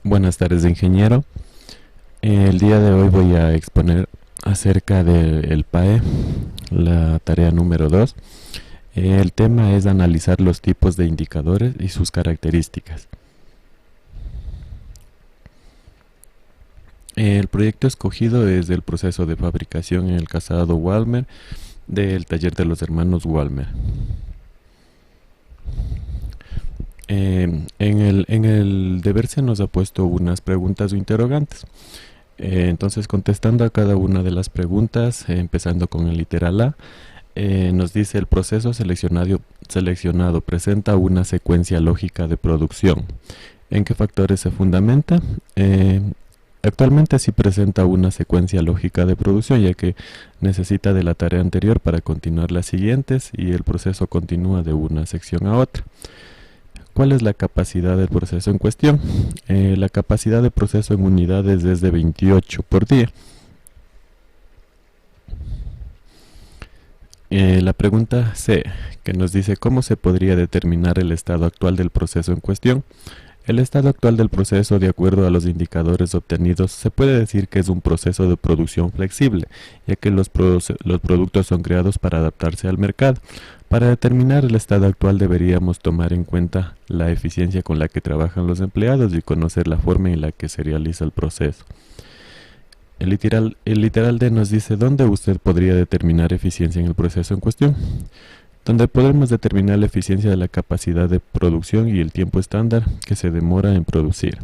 Buenas tardes, ingeniero. El día de hoy voy a exponer acerca del PAE, la tarea número 2. El tema es analizar los tipos de indicadores y sus características. El proyecto escogido es del proceso de fabricación en el casado Walmer del taller de los hermanos Walmer. En el deber se nos ha puesto unas preguntas o interrogantes. Entonces, contestando a cada una de las preguntas, empezando con el literal A, nos dice: el proceso seleccionado presenta una secuencia lógica de producción. ¿En qué factores se fundamenta? Actualmente sí presenta una secuencia lógica de producción, ya que necesita de la tarea anterior para continuar las siguientes y el proceso continúa de una sección a otra. ¿Cuál es la capacidad del proceso en cuestión? La capacidad de proceso en unidades es de 28 por día. La pregunta C, que nos dice: ¿cómo se podría determinar el estado actual del proceso en cuestión? El estado actual del proceso, de acuerdo a los indicadores obtenidos, se puede decir que es un proceso de producción flexible, ya que los productos son creados para adaptarse al mercado. Para determinar el estado actual deberíamos tomar en cuenta la eficiencia con la que trabajan los empleados y conocer la forma en la que se realiza el proceso. El literal D nos dice: ¿dónde usted podría determinar eficiencia en el proceso en cuestión? Donde podremos determinar la eficiencia de la capacidad de producción y el tiempo estándar que se demora en producir.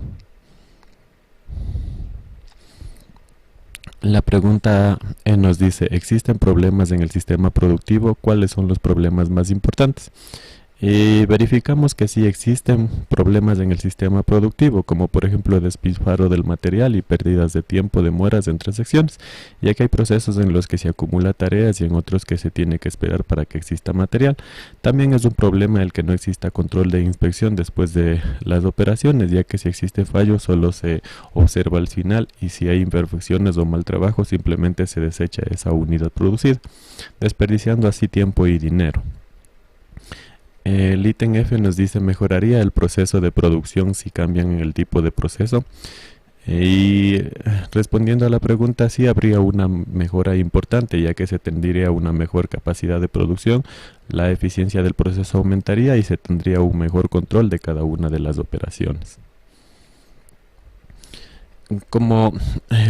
La pregunta E nos dice: ¿existen problemas en el sistema productivo? ¿Cuáles son los problemas más importantes? Y verificamos que sí existen problemas en el sistema productivo, como por ejemplo el despilfarro del material y pérdidas de tiempo, demoras entre secciones, ya que hay procesos en los que se acumula tareas y en otros que se tiene que esperar para que exista material. También es un problema el que no exista control de inspección después de las operaciones, ya que si existe fallo solo se observa al final y si hay imperfecciones o mal trabajo simplemente se desecha esa unidad producida, desperdiciando así tiempo y dinero. El ítem F nos dice: ¿mejoraría el proceso de producción si cambian el tipo de proceso? Y respondiendo a la pregunta, sí habría una mejora importante, ya que se tendría a una mejor capacidad de producción, la eficiencia del proceso aumentaría y se tendría un mejor control de cada una de las operaciones. Como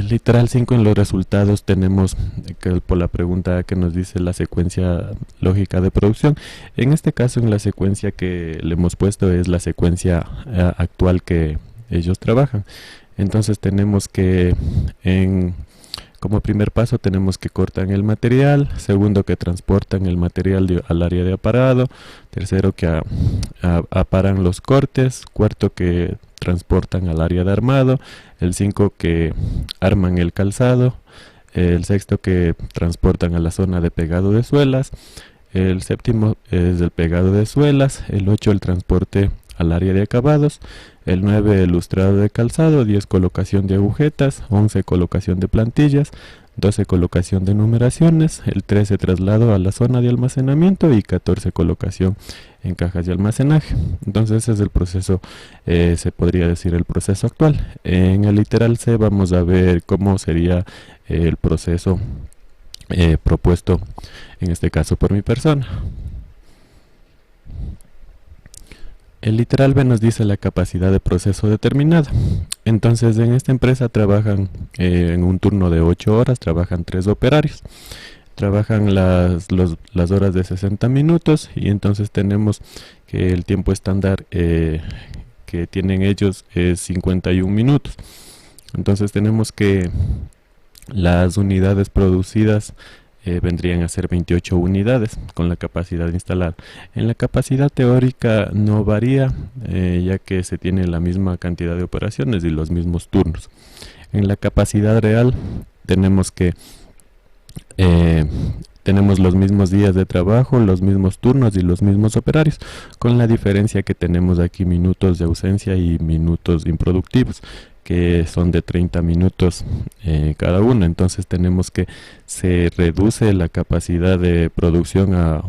literal 5 en los resultados tenemos que por la pregunta que nos dice la secuencia lógica de producción. En este caso, en la secuencia que le hemos puesto es la secuencia actual que ellos trabajan. Entonces tenemos que como primer paso tenemos que cortan el material, segundo que transportan el material al área de aparado, tercero que aparan los cortes, cuarto que transportan al área de armado, el 5 que arman el calzado, el sexto que transportan a la zona de pegado de suelas, el séptimo es el pegado de suelas, el 8 el transporte al área de acabados, el 9 el lustrado de calzado, 10 colocación de agujetas, 11 colocación de plantillas, 12 colocación de numeraciones, el 13 traslado a la zona de almacenamiento y 14 colocación en cajas de almacenaje. Entonces ese es el proceso, se podría decir el proceso actual. En el literal C vamos a ver cómo sería el proceso propuesto en este caso por mi persona. El literal B nos dice la capacidad de proceso determinada. Entonces en esta empresa trabajan en un turno de 8 horas, trabajan 3 operarios. Trabajan las horas de 60 minutos y entonces tenemos que el tiempo estándar que tienen ellos es 51 minutos. Entonces tenemos que las unidades producidas vendrían a ser 28 unidades con la capacidad instalada. En la capacidad teórica no varía, ya que se tiene la misma cantidad de operaciones y los mismos turnos. En la capacidad real tenemos que tenemos los mismos días de trabajo, los mismos turnos y los mismos operarios, con la diferencia que tenemos aquí minutos de ausencia y minutos improductivos, que son de 30 minutos cada uno. Entonces tenemos que se reduce la capacidad de producción a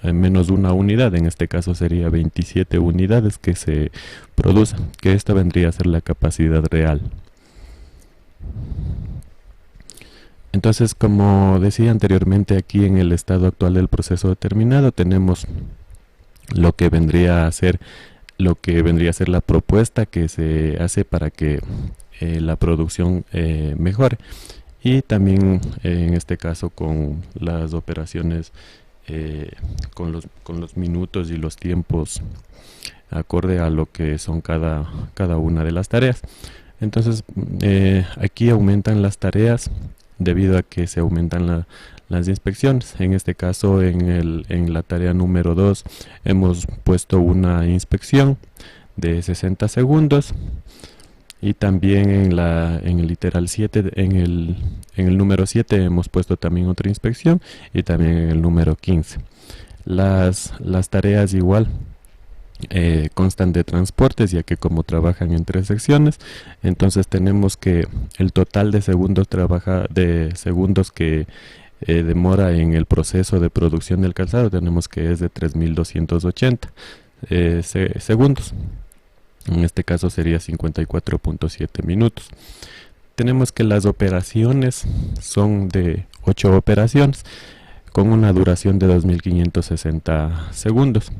menos una unidad, en este caso sería 27 unidades que se producen, que esta vendría a ser la capacidad real. Entonces, como decía anteriormente, aquí en el estado actual del proceso determinado tenemos lo que vendría a ser la propuesta que se hace para que la producción mejore, y también en este caso con las operaciones con los minutos y los tiempos acorde a lo que son cada una de las tareas. Entonces aquí aumentan las tareas debido a que se aumentan las inspecciones. En este caso, en la tarea número 2 hemos puesto una inspección de 60 segundos, y también en el literal 7, en el número 7 hemos puesto también otra inspección, y también en el número 15. Las tareas igual constan de transportes, ya que como trabajan en 3 secciones, entonces tenemos que el total de segundos que demora en el proceso de producción del calzado tenemos que es de 3280 segundos. En este caso sería 54.7 minutos. Tenemos que las operaciones son de 8 operaciones con una duración de 2560 segundos.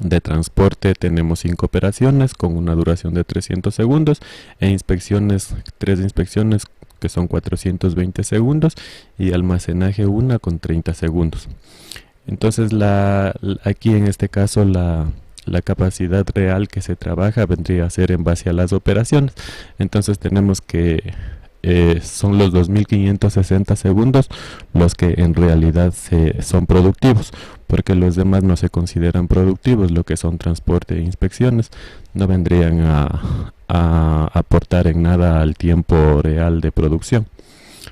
De transporte tenemos 5 operaciones con una duración de 300 segundos, e inspecciones, 3 inspecciones que son 420 segundos, y almacenaje una con 30 segundos. Entonces aquí en este caso la capacidad real que se trabaja vendría a ser en base a las operaciones. Entonces tenemos que son los 2560 segundos los que en realidad son productivos, porque los demás no se consideran productivos. Lo que son transporte e inspecciones no vendrían a aportar en nada al tiempo real de producción.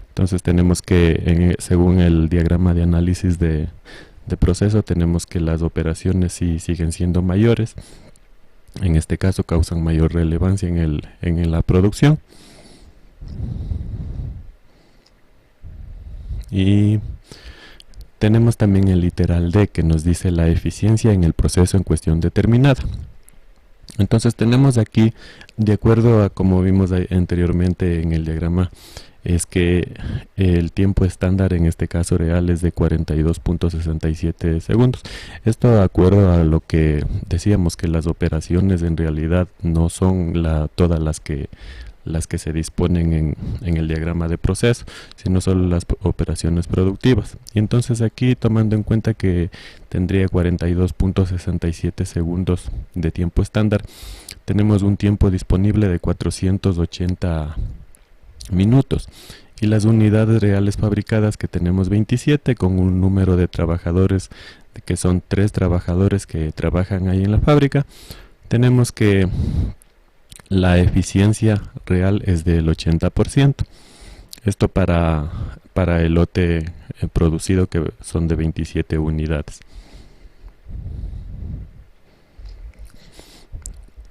Entonces tenemos que, según el diagrama de análisis de proceso, tenemos que las operaciones sí siguen siendo mayores. En este caso causan mayor relevancia en la producción. Y tenemos también el literal D, que nos dice la eficiencia en el proceso en cuestión determinada. Entonces tenemos aquí, de acuerdo a como vimos anteriormente en el diagrama, es que el tiempo estándar en este caso real es de 42.67 segundos. Esto de acuerdo a lo que decíamos, que las operaciones en realidad no son todas las que se disponen en el diagrama de proceso, sino solo las operaciones productivas. Y entonces aquí, tomando en cuenta que tendría 42.67 segundos de tiempo estándar, tenemos un tiempo disponible de 480 minutos, y las unidades reales fabricadas que tenemos 27, con un número de trabajadores que son 3 trabajadores que trabajan ahí en la fábrica. Tenemos que la eficiencia real es del 80%. Esto para el lote producido, que son de 27 unidades.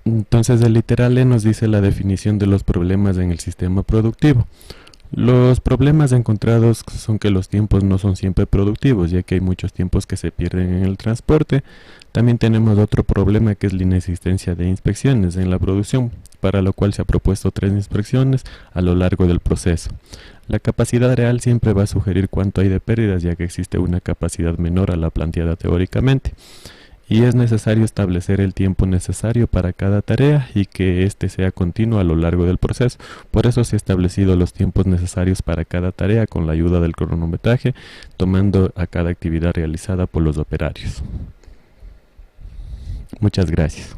Entonces el literal E nos dice la definición de los problemas en el sistema productivo. Los problemas encontrados son que los tiempos no son siempre productivos, ya que hay muchos tiempos que se pierden en el transporte. También tenemos otro problema, que es la inexistencia de inspecciones en la producción, para lo cual se ha propuesto 3 inspecciones a lo largo del proceso. La capacidad real siempre va a sugerir cuánto hay de pérdidas, ya que existe una capacidad menor a la planteada teóricamente. Y es necesario establecer el tiempo necesario para cada tarea y que éste sea continuo a lo largo del proceso. Por eso se han establecido los tiempos necesarios para cada tarea con la ayuda del cronometraje, tomando a cada actividad realizada por los operarios. Muchas gracias.